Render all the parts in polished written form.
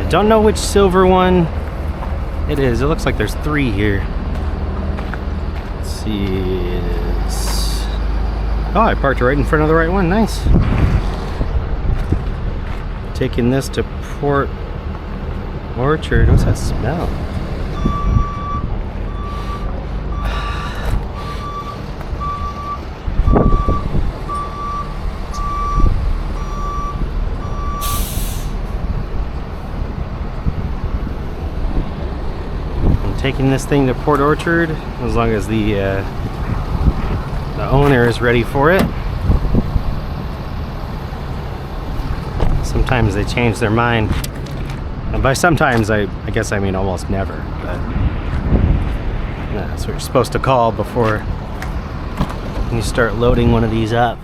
Don't know which silver one it is. It looks like there's 3 here. Let's see. Oh, I parked right in front of the right one. Nice. Taking this to Port Orchard. What's that smell? Taking this thing to Port Orchard as long as the owner is ready for it. Sometimes they change their mind, and by sometimes I guess I mean almost never, but that's what you're supposed to call before you start loading one of these up.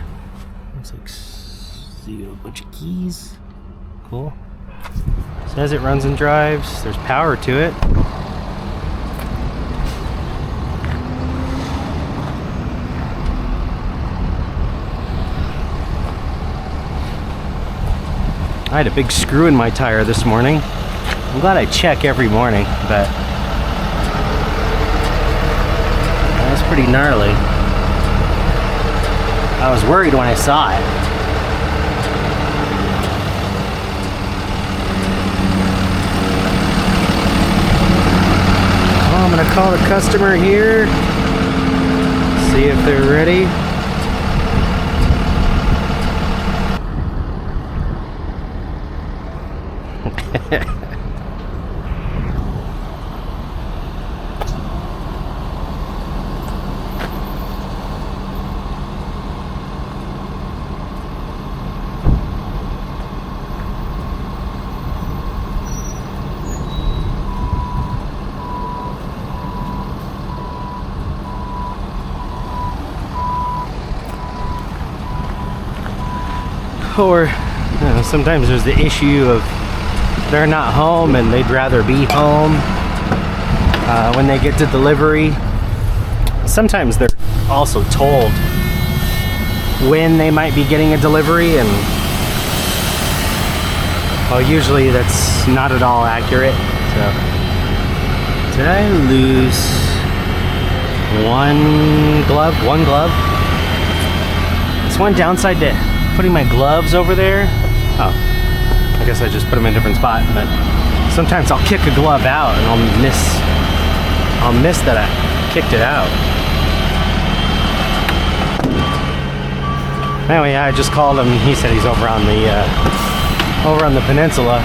Looks like see a bunch of keys. Cool. Says it runs and drives. There's power to it. I had a big screw in my tire this morning. I'm glad I check every morning, but that was pretty gnarly. I was worried when I saw it. Oh, I'm gonna call the customer here, see if they're ready. Or sometimes there's the issue of they're not home and they'd rather be home when they get to delivery. Sometimes they're also told when they might be getting a delivery, and well, usually that's not at all accurate. So did I lose one glove? It's one downside to putting my gloves over there. Oh, I guess I just put them in a different spot, but sometimes I'll kick a glove out and I'll miss that I kicked it out. Anyway, I just called him. He said he's over on the peninsula.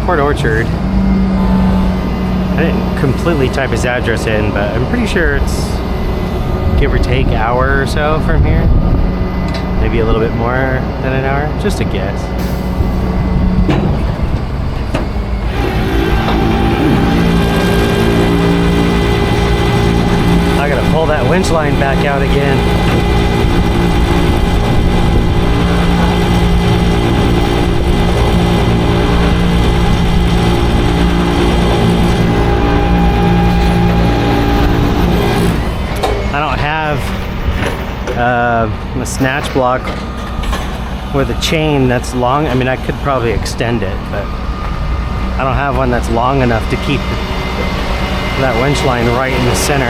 Port Orchard. I didn't completely type his address in, but I'm pretty sure it's give or take an hour or so from here. Maybe a little bit more than an hour, just a guess. I gotta pull that winch line back out again. I don't have a snatch block with a chain that's long. I mean, I could probably extend it, but I don't have one that's long enough to keep that winch line right in the center,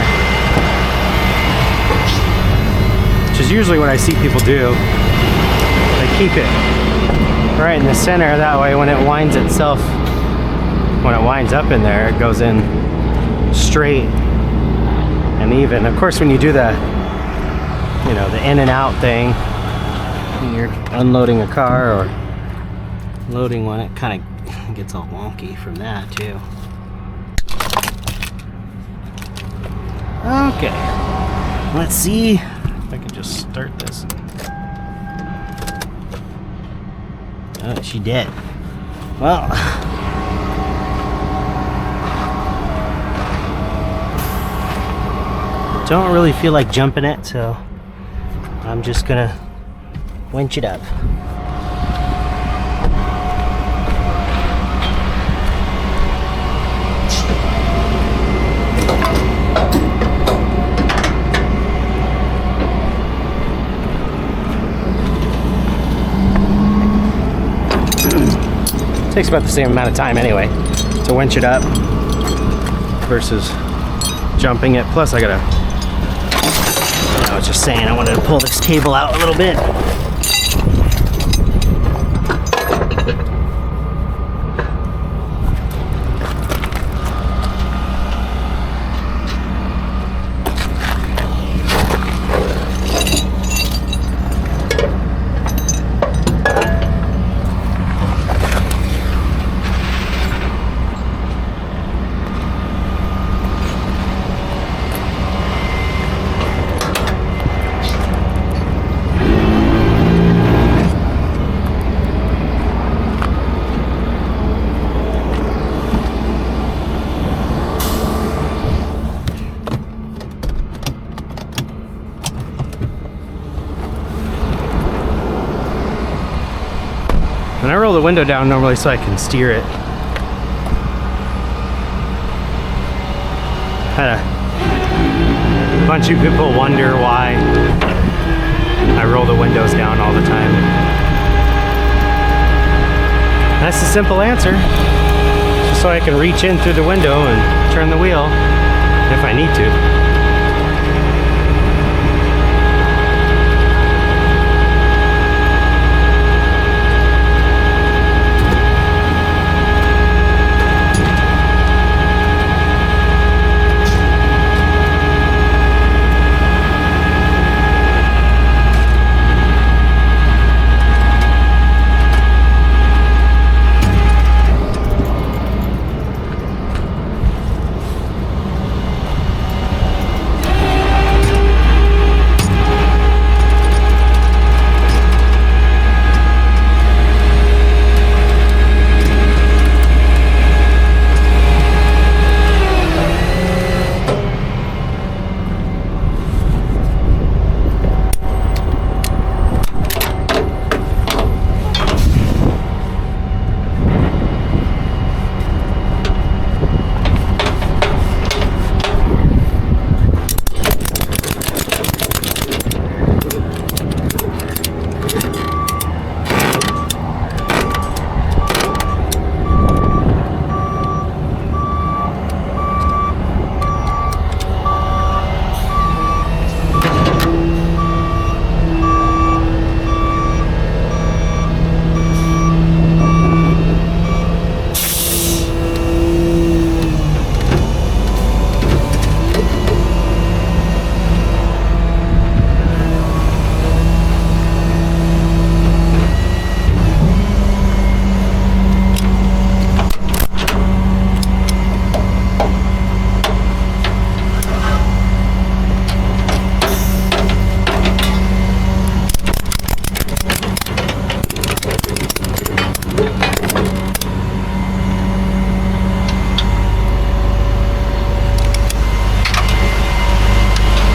which is usually what I see people do. They keep it right in the center, that way when it winds itself, when it winds up in there, it goes in straight and even. Of course, when you do the in and out thing, when you're unloading a car or loading one, it kind of gets all wonky from that too. Okay, let's see if I can just start this. Oh, she did. Well, don't really feel like jumping it, so I'm just gonna winch it up. Takes about the same amount of time anyway to winch it up versus jumping it. Plus I was just saying I wanted to pull this table out a little bit. And I roll the window down normally so I can steer it. Had a bunch of people wonder why I roll the windows down all the time. That's the simple answer. Just so I can reach in through the window and turn the wheel if I need to.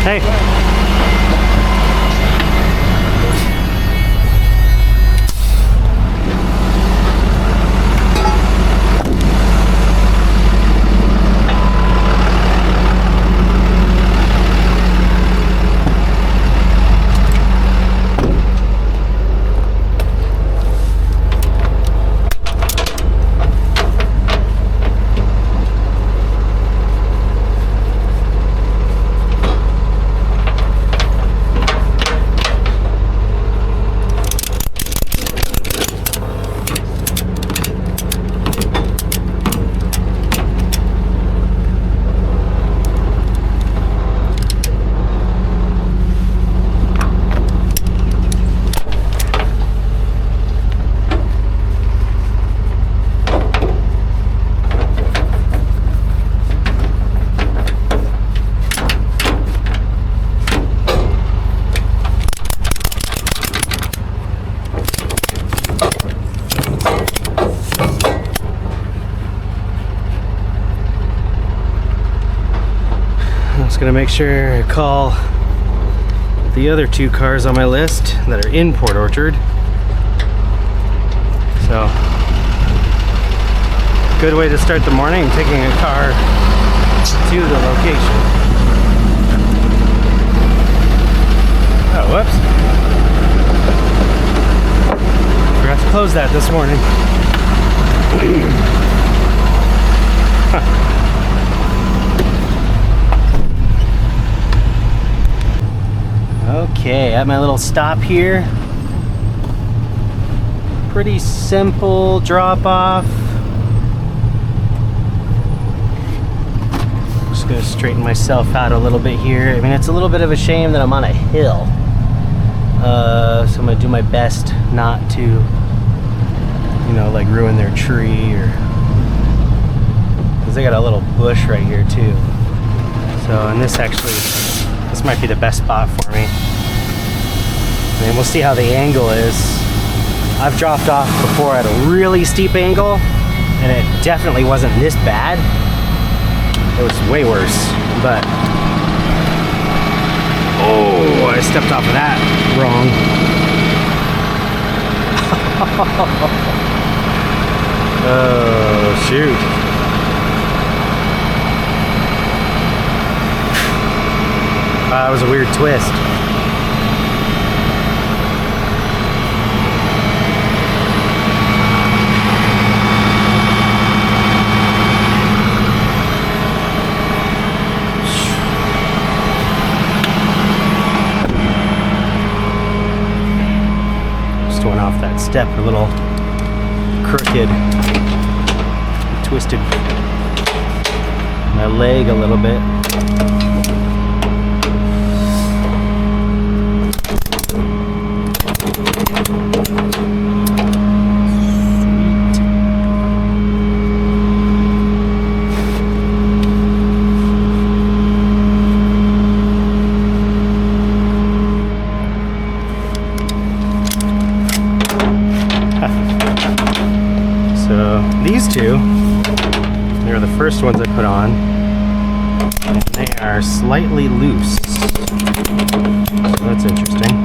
Hey. Gonna make sure I call the other two cars on my list that are in Port Orchard. So, good way to start the morning, taking a car to the location. Oh, whoops. Forgot to close that this morning. Okay, at my little stop here. Pretty simple drop off. Just gonna straighten myself out a little bit here. I mean, it's a little bit of a shame that I'm on a hill. So I'm gonna do my best not to, you know, like ruin their tree or, because they got a little bush right here too. So, and this might be the best spot for me. I mean, we'll see how the angle is. I've dropped off before at a really steep angle, and it definitely wasn't this bad. It was way worse, but oh, I stepped off of that wrong. Oh, shoot. That was a weird twist. Just went off that step a little crooked. Twisted my leg a little bit. So these two, they're the first ones I put on, and they are slightly loose. So that's interesting.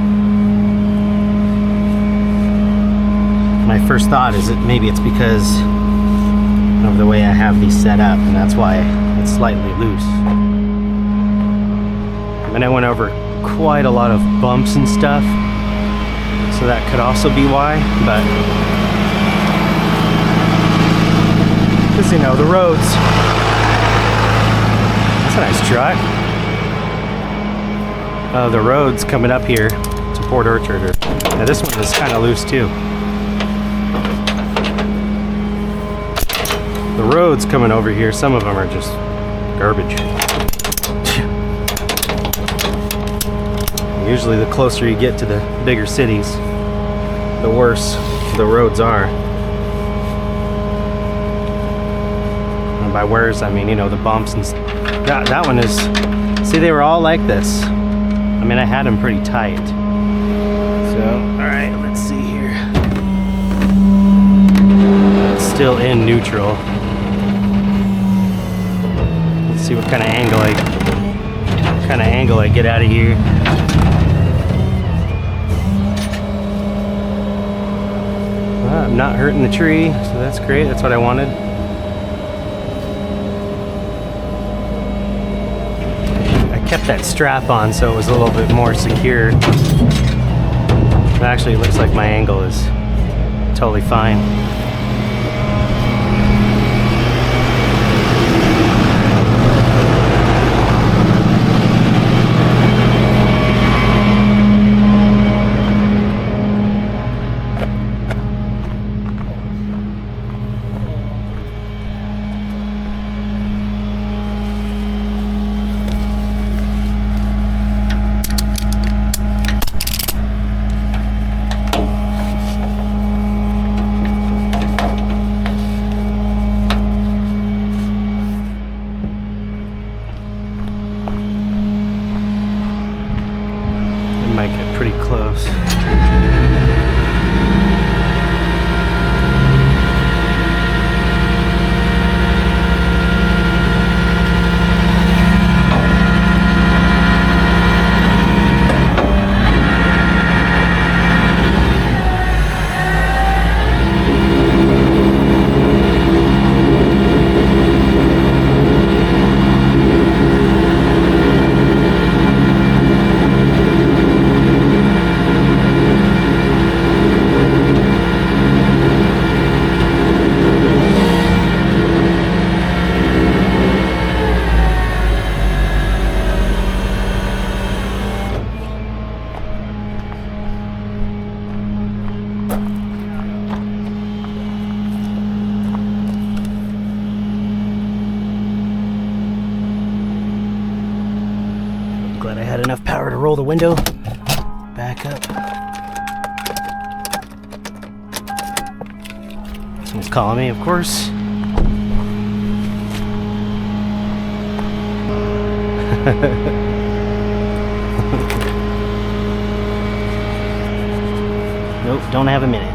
My first thought is that maybe it's because of the way I have these set up, and that's why it's slightly loose. I mean, I went over quite a lot of bumps and stuff, so that could also be why, but because, you know, the roads. That's a nice truck. The roads coming up here to Port Orchard. Now this one is kind of loose too. The roads coming over here, some of them are just garbage. Usually the closer you get to the bigger cities, the worse the roads are. And by worse, I mean, you know, the bumps and that one is, see, they were all like this. I mean, I had them pretty tight. So, all right, let's see here. It's still in neutral. Let's see what kind of angle I get out of here. Well, I'm not hurting the tree, so that's great. That's what I wanted. Kept that strap on so it was a little bit more secure. But actually, it looks like my angle is totally fine. roll the window back up. Someone's calling me, of course. Nope, don't have a minute.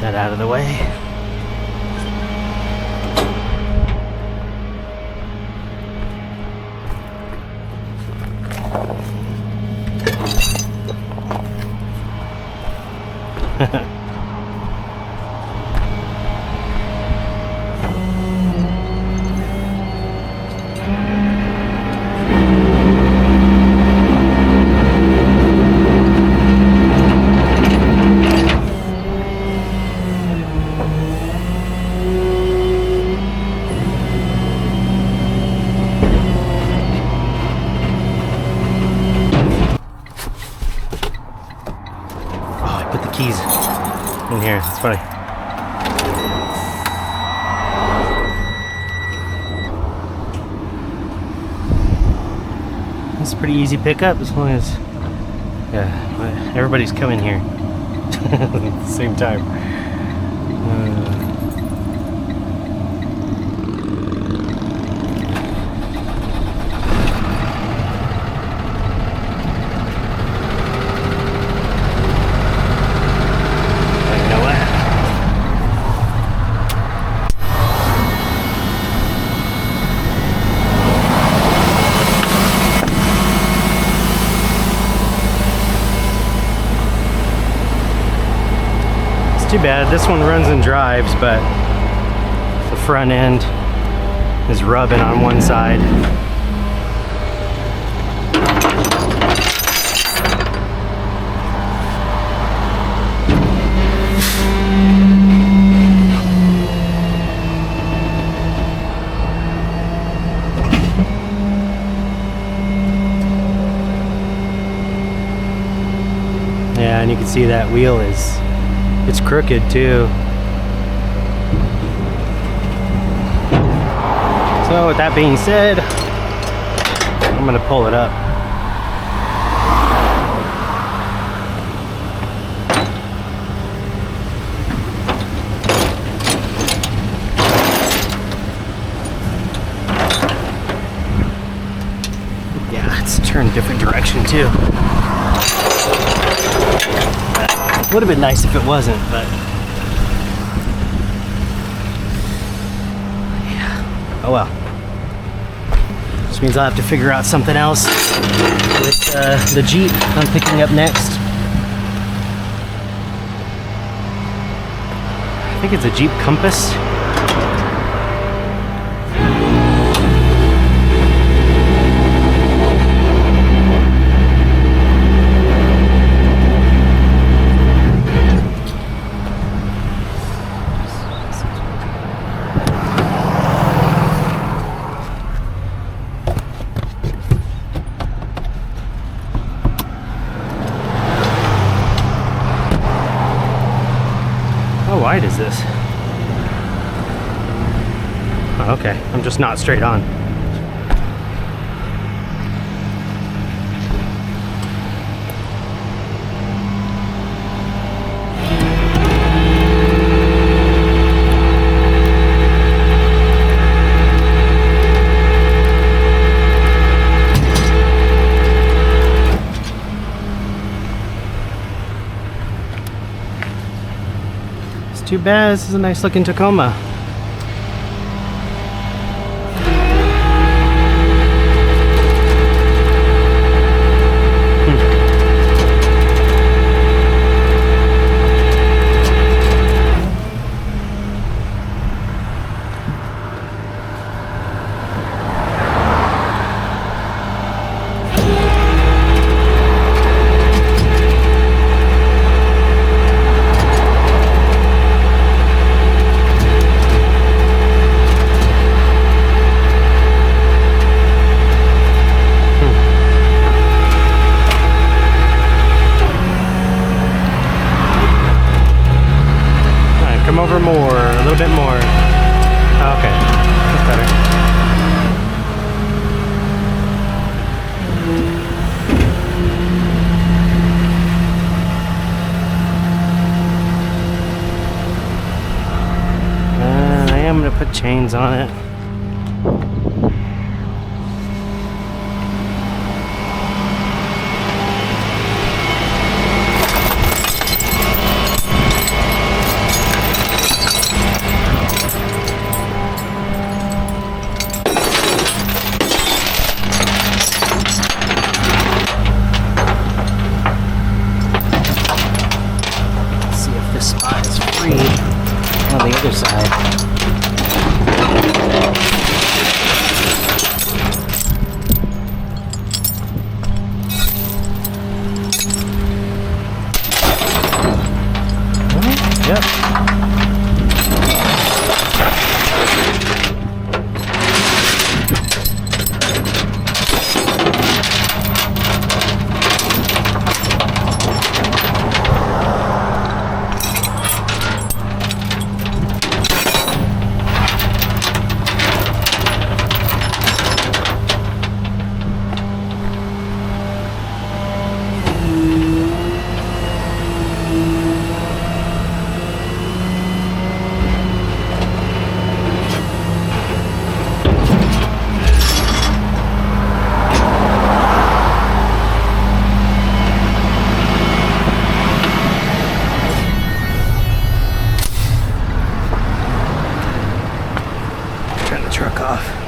That out of the way. Keys in here. It's funny. It's a pretty easy pickup as long as, yeah, everybody's coming here at the same time. Too bad. This one runs and drives, but the front end is rubbing on one side. Yeah, and you can see that wheel is, it's crooked too. So with that being said, I'm gonna pull it up. Yeah, it's turned a different direction too. Would have been nice if it wasn't, but yeah. Oh well. Which means I'll have to figure out something else with the Jeep I'm picking up next. I think it's a Jeep Compass. How wide is this? Oh, okay, I'm just not straight on. Too bad. This is a nice looking Tacoma. chains on it. Spot is free on the other side. Yep. Truck off.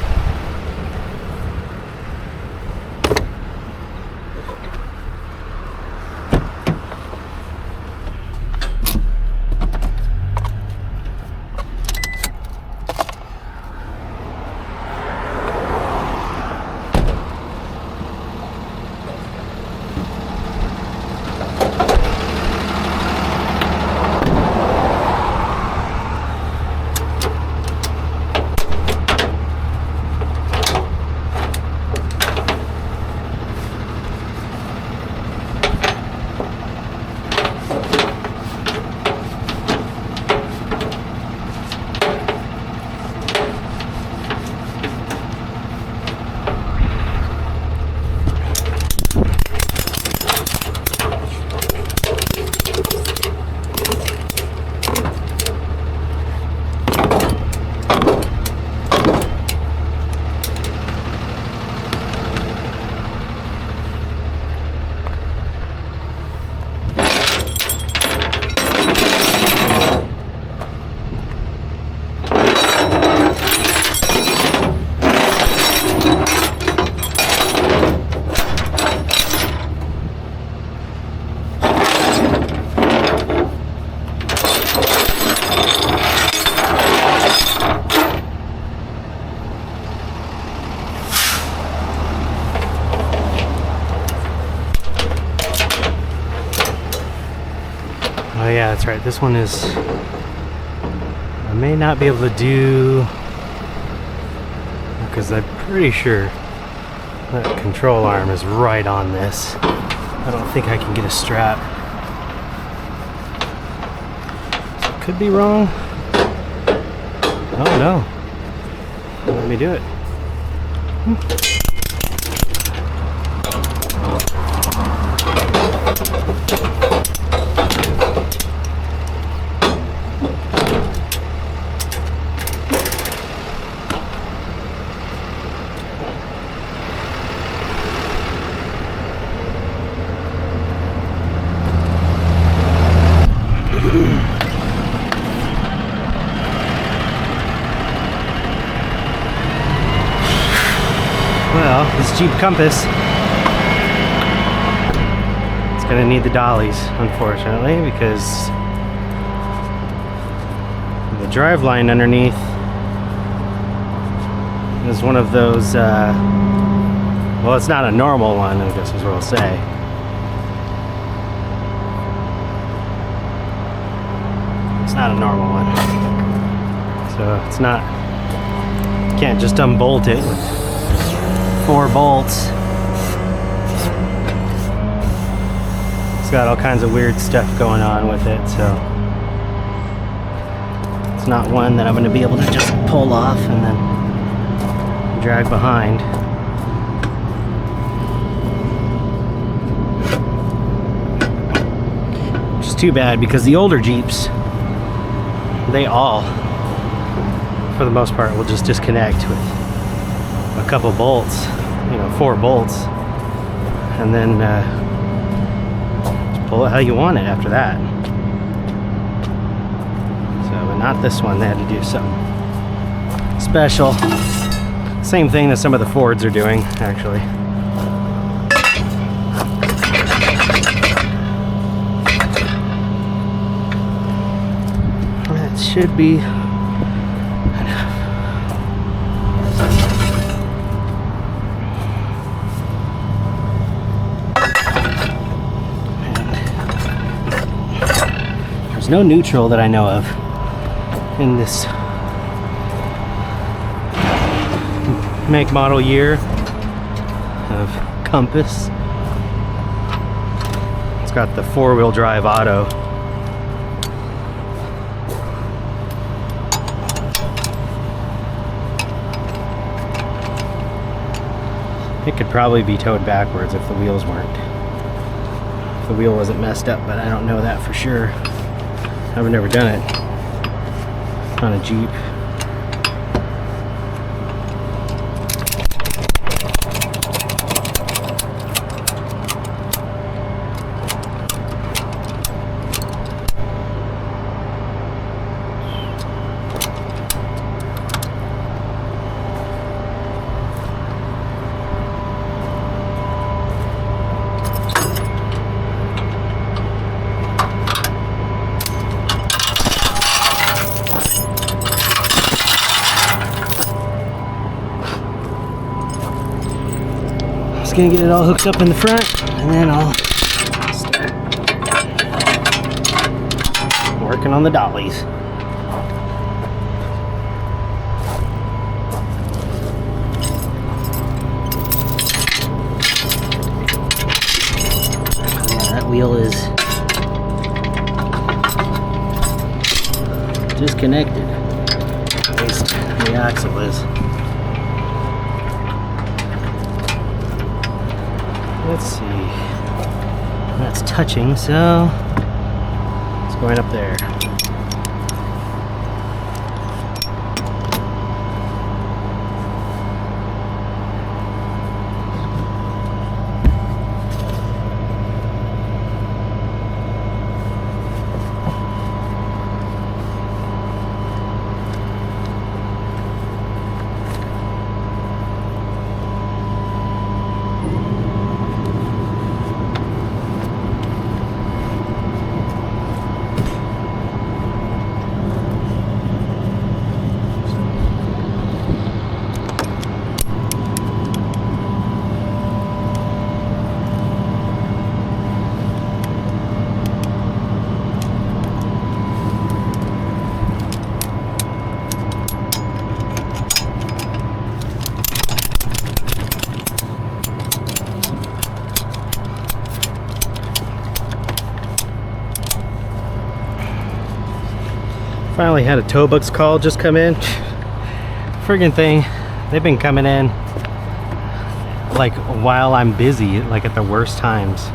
Oh yeah, that's right. This one is, I may not be able to do, because I'm pretty sure that control arm is right on this. I don't think I can get a strap. Could be wrong. Oh no. Let me do it. Well, this Jeep Compass, it's going to need the dollies, unfortunately, because the driveline underneath is one of those, well, it's not a normal one, I guess is what I'll say. It's not a normal one. So it's not, you can't just unbolt it with 4 bolts. It's got all kinds of weird stuff going on with it, so it's not one that I'm going to be able to just pull off and then drag behind. Which is too bad, because the older Jeeps, they all for the most part, will just disconnect with a couple bolts, 4 bolts, and then just pull it how you want it after that. So, but not this one. They had to do something special. Same thing that some of the Fords are doing, actually. That should be enough. And there's no neutral that I know of in this make, model, year of Compass. It's got the 4-wheel drive auto. It could probably be towed backwards if the wheels weren't. If the wheel wasn't messed up, but I don't know that for sure. I've never done it on a Jeep. Gonna get it all hooked up in the front, and then I'll start working on the dollies. Yeah, that wheel is disconnected. At least the axle is. Let's see. That's touching, so it's going up there. Finally had a tow books call just come in. Friggin' thing, they've been coming in like while I'm busy, like at the worst times.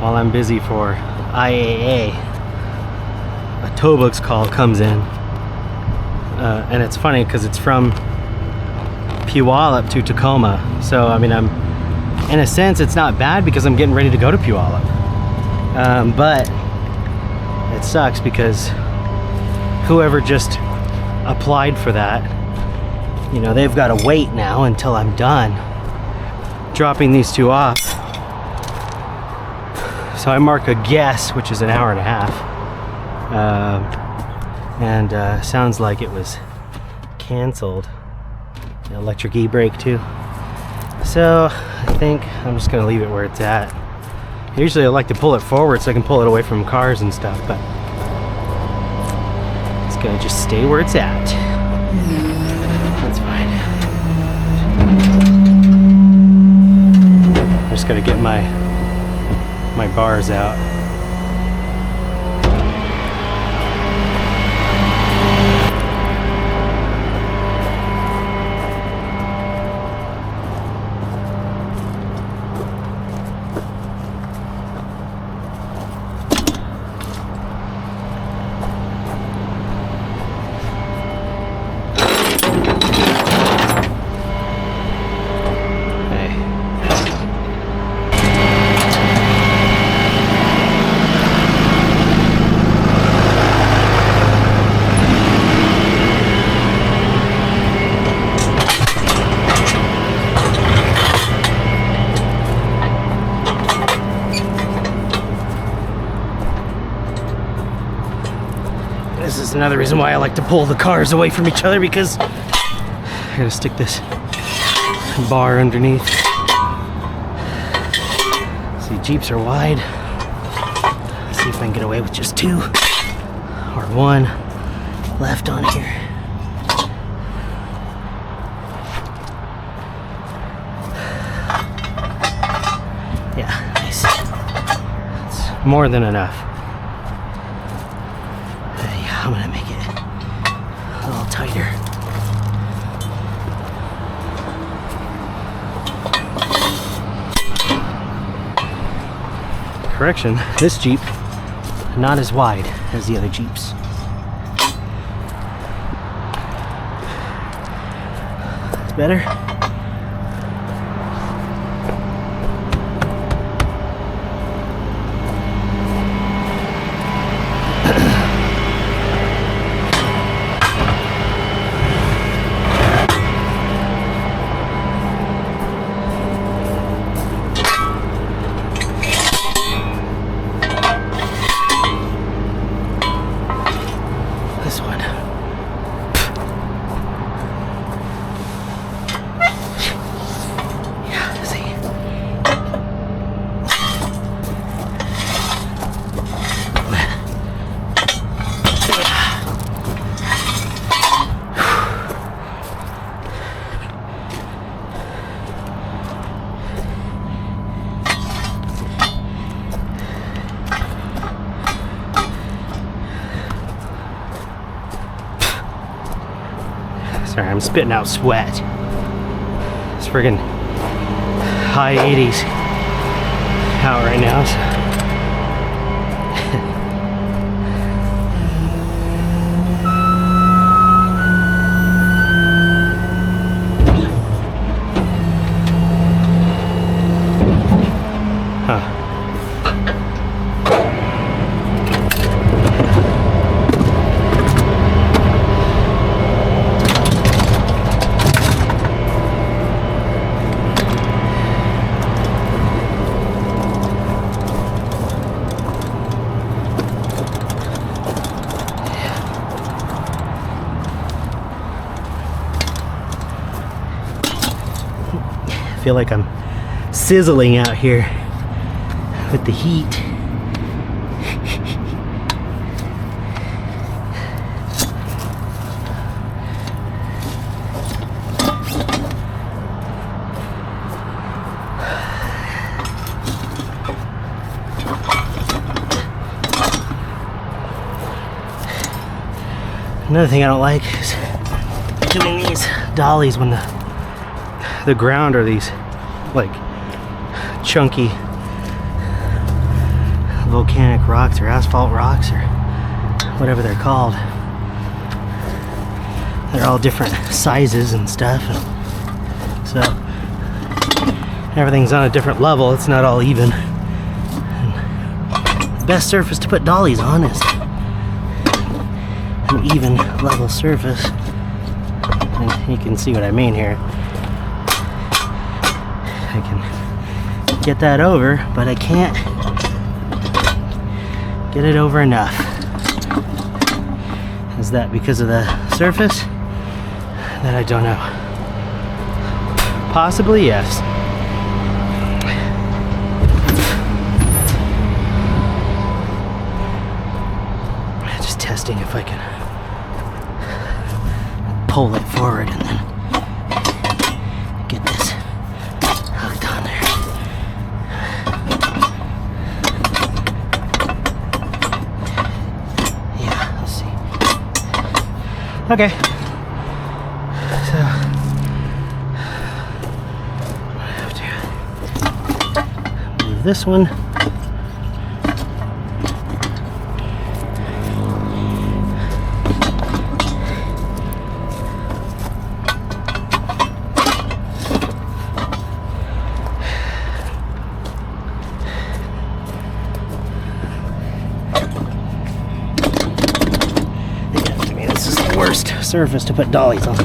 While I'm busy for IAA, a tow books call comes in. And it's funny because it's from Puyallup to Tacoma. So, I mean, in a sense, it's not bad because I'm getting ready to go to Puyallup. But it sucks because whoever just applied for that, they've got to wait now until I'm done dropping these two off. So I mark a guess, which is an hour and a half. Sounds like it was canceled. The electric e-brake too. So I think I'm just gonna leave it where it's at. Usually I like to pull it forward so I can pull it away from cars and stuff, but it's gonna just stay where it's at. That's fine. I'm just gonna get my bars out. another reason why I like to pull the cars away from each other, because I gotta stick this bar underneath. See, Jeeps are wide. Let's see if I can get away with just 2 or 1 left on here. Yeah, nice. That's more than enough. Yeah, I'm gonna make it a little tighter. Correction, this Jeep, not as wide as the other Jeeps. It's better. This one. Yeah, see. Sorry, I'm spitting out sweat. It's friggin' high 80s out right now. So. Huh. I feel like I'm sizzling out here with the heat. Another thing I don't like is doing these dollies when the ground are these like chunky volcanic rocks or asphalt rocks or whatever they're called. They're all different sizes and stuff, and so everything's on a different level. It's not all even. And the best surface to put dollies on is an even level surface. And you can see what I mean here. I can get that over, but I can't get it over enough. Is that because of the surface? That I don't know. Possibly, yes. Just testing if I can pull it forward and then get this hooked on there. Yeah, let's see. Okay. So I have to move this one. Worst surface to put dollies on.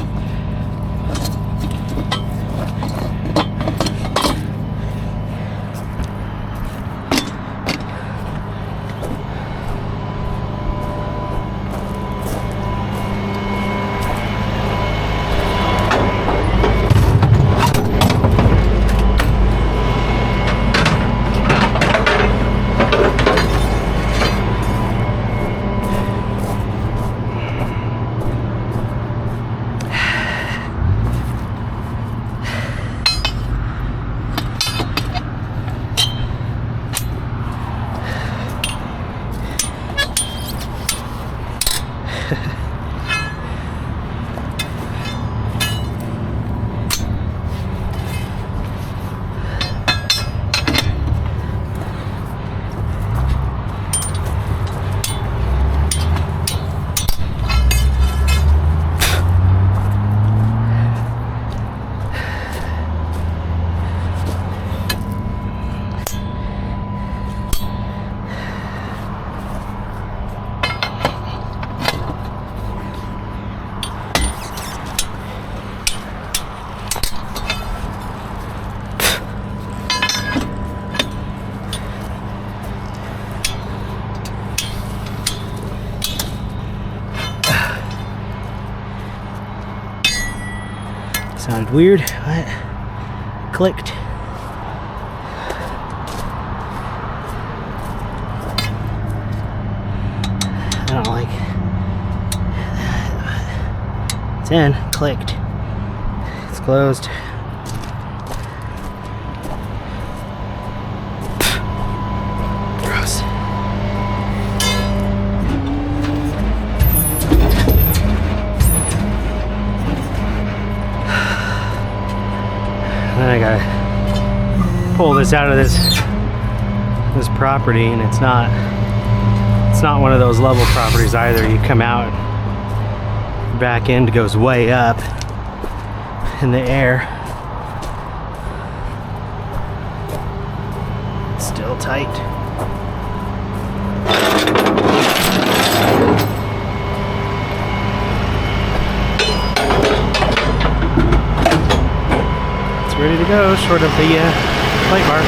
Sounded weird. What? Clicked. I don't like that. It's in. Clicked. It's closed. Gross. Then I gotta pull this out of this property, and it's not one of those level properties either. You come out, back end goes way up in the air. It's still tight. Ready to go, short of the plate bar.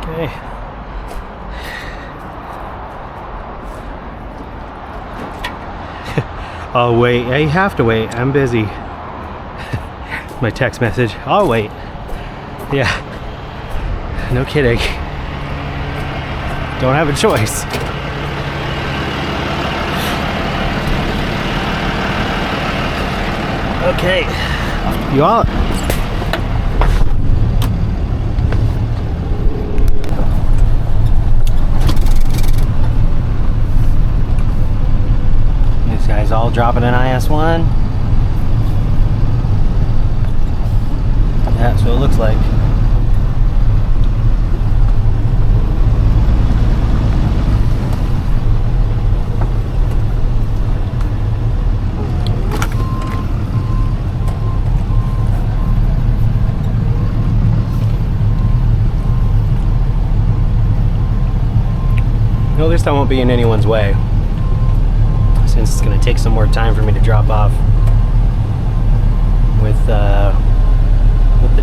Okay. Oh wait, I have to wait. I'm busy. My text message. I'll wait. Yeah. No kidding. Don't have a choice. Okay. You all. Guys all dropping an IS1. That's what it looks like. Well, at least I won't be in anyone's way, since it's going to take some more time for me to drop off with the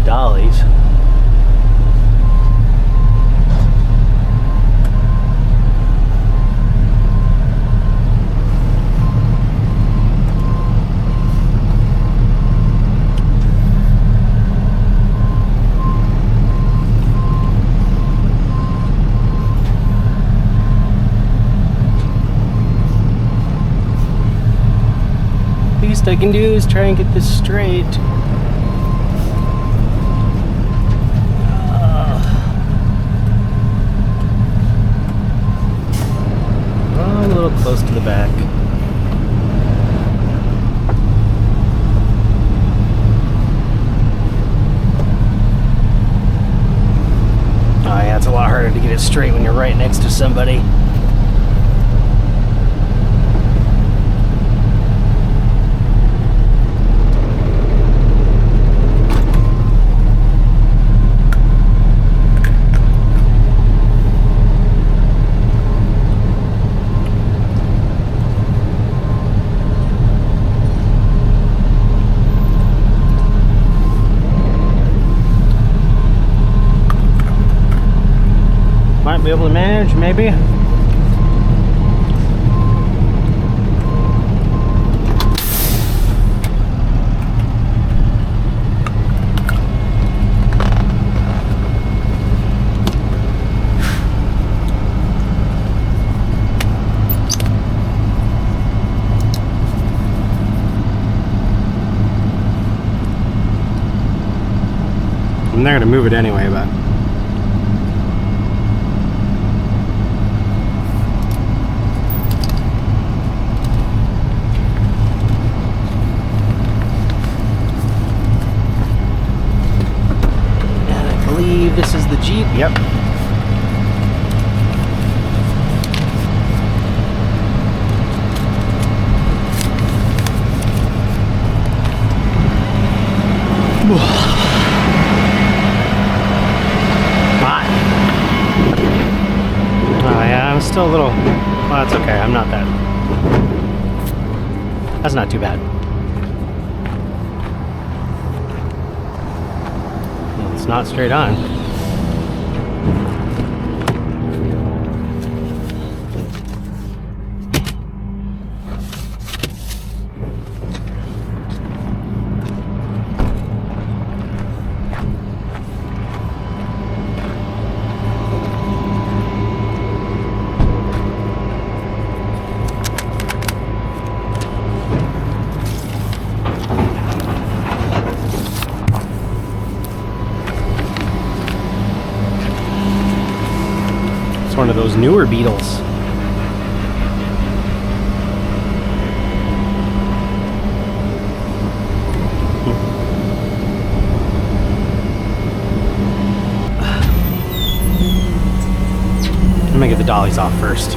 dollies. Least I can do is try and get this straight. Oh, a little close to the back. Oh yeah, it's a lot harder to get it straight when you're right next to somebody. Might be able to manage, maybe. I'm not gonna move it anyway, but this is the Jeep. Yep. still a little, well, that's okay. I'm not that. That's not too bad. Well, it's not straight on. One of those newer Beetles. I'm gonna get the dollies off first.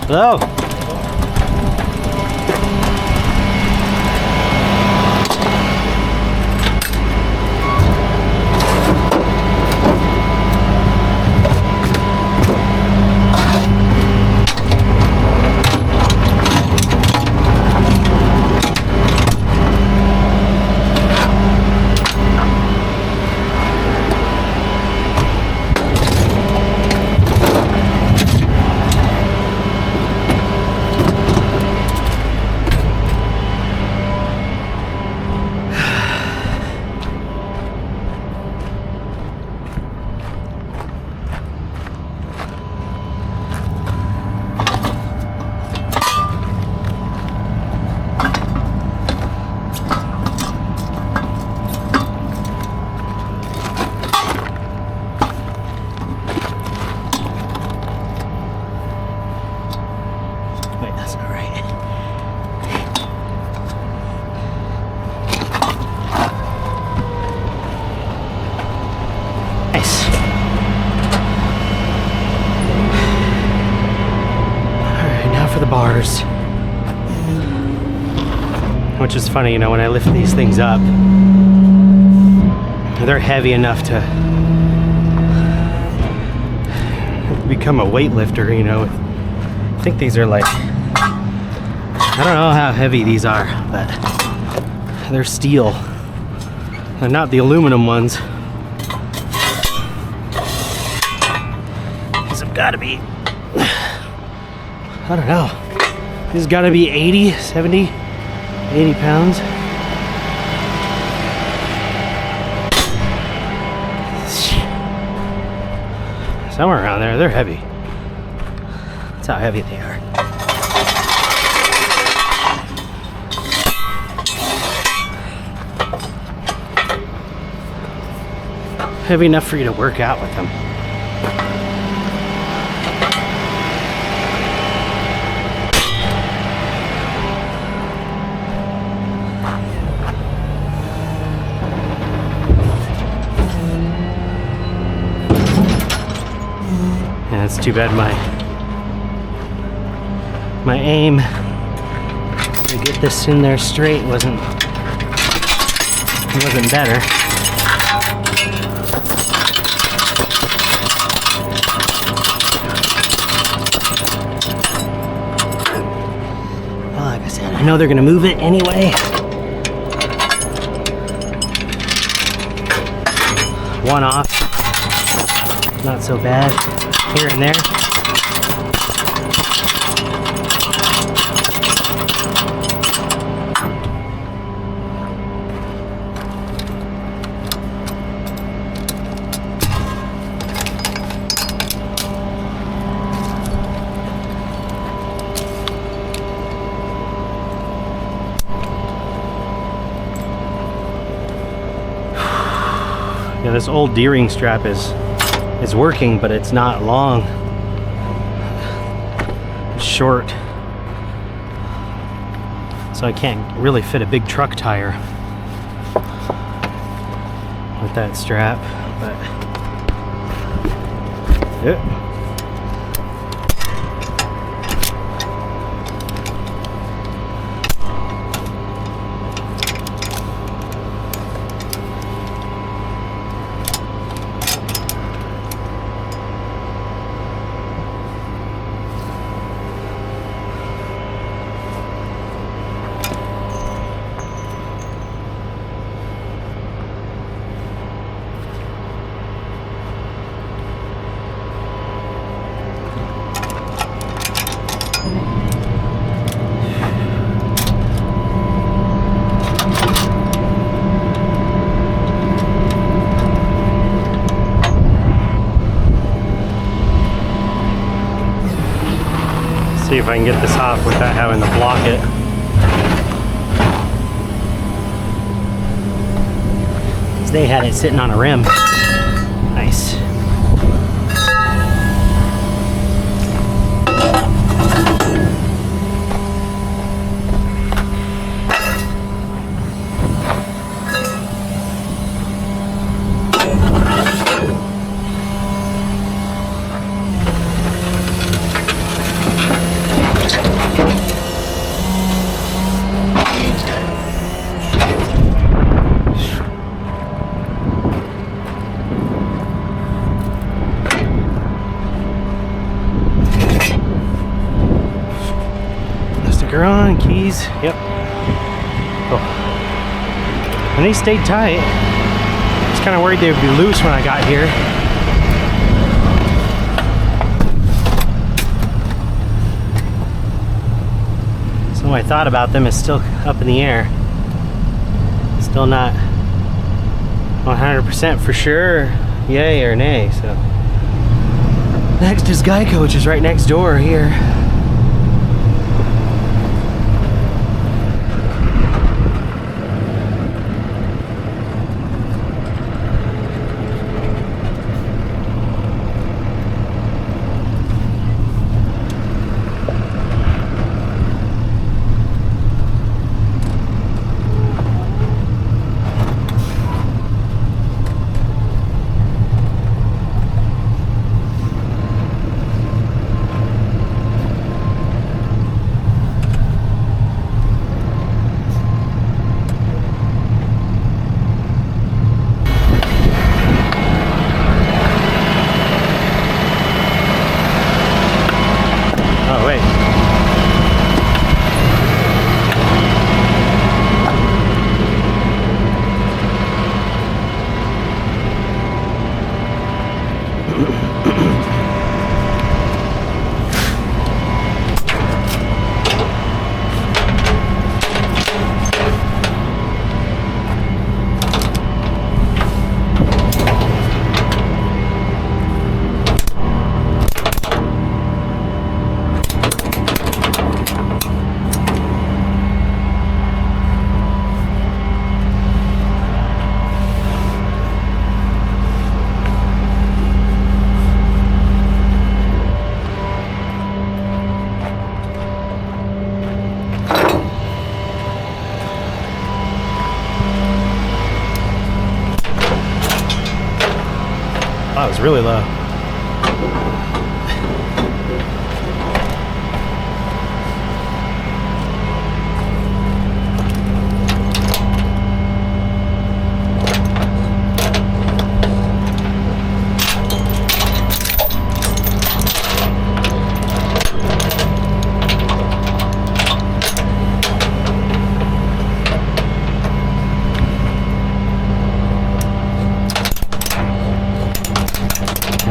Hello. Bars. Which is funny, you know, when I lift these things up, they're heavy enough to become a weightlifter, you know. I think these are like, I don't know how heavy these are, but they're steel. They're not the aluminum ones. These have got to be, I don't know. This has got to be 80, 70, 80 pounds. Somewhere around there. They're heavy. That's how heavy they are. Heavy enough for you to work out with them. It's too bad my aim to get this in there straight wasn't better. Well, like I said, I know they're gonna move it anyway. One off, not so bad. Here and there. Yeah, this old D-ring strap is working, but it's not long. It's short. So I can't really fit a big truck tire with that strap, but yeah. See if I can get this off without having to block it. They had it sitting on a rim. Nice. Sticker on, keys, yep. Oh. And they stayed tight. I was kind of worried they would be loose when I got here. So what I thought about them is still up in the air. Still not 100% for sure, yay or nay. So next is Geico, which is right next door here. Wow, it was really low.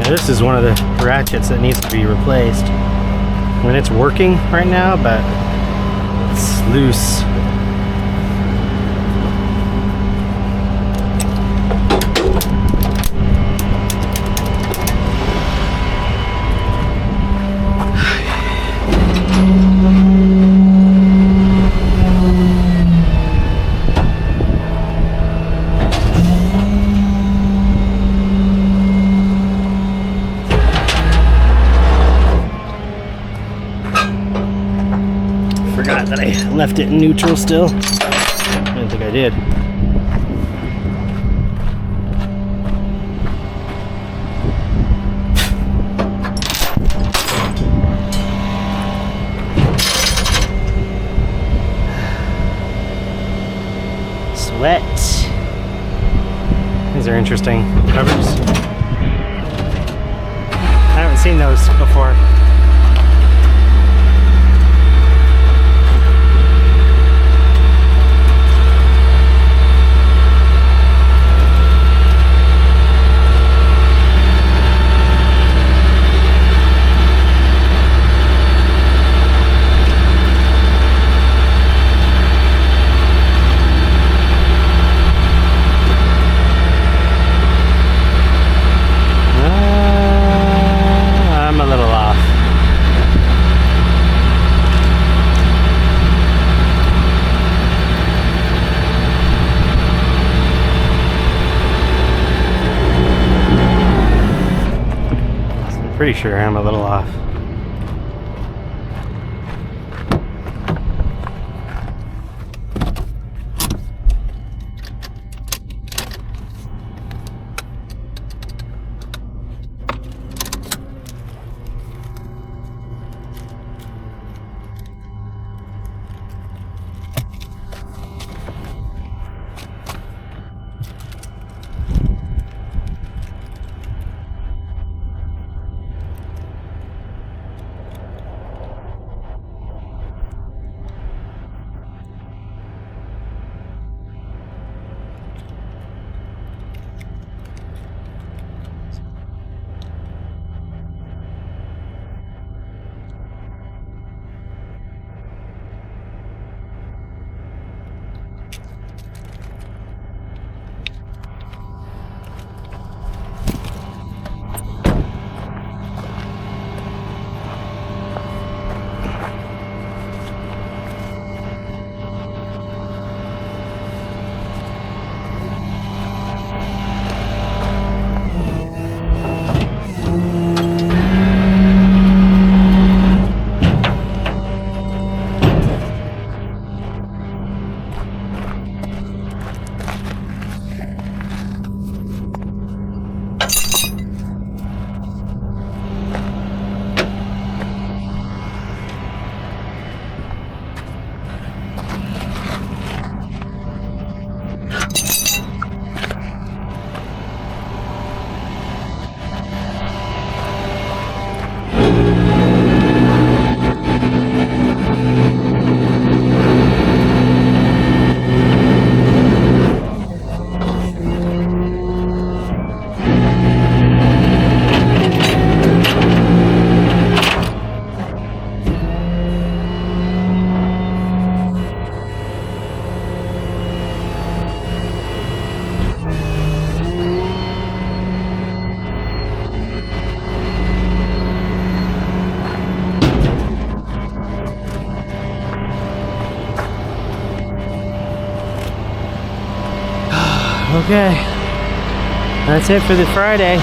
This is one of the ratchets that needs to be replaced. I mean, it's working right now, but it's loose. forgot that I left it in neutral still. I don't think I did. Sweat. These are interesting covers. I haven't seen those before. Pretty sure I'm a little off. Okay, that's it for the Friday.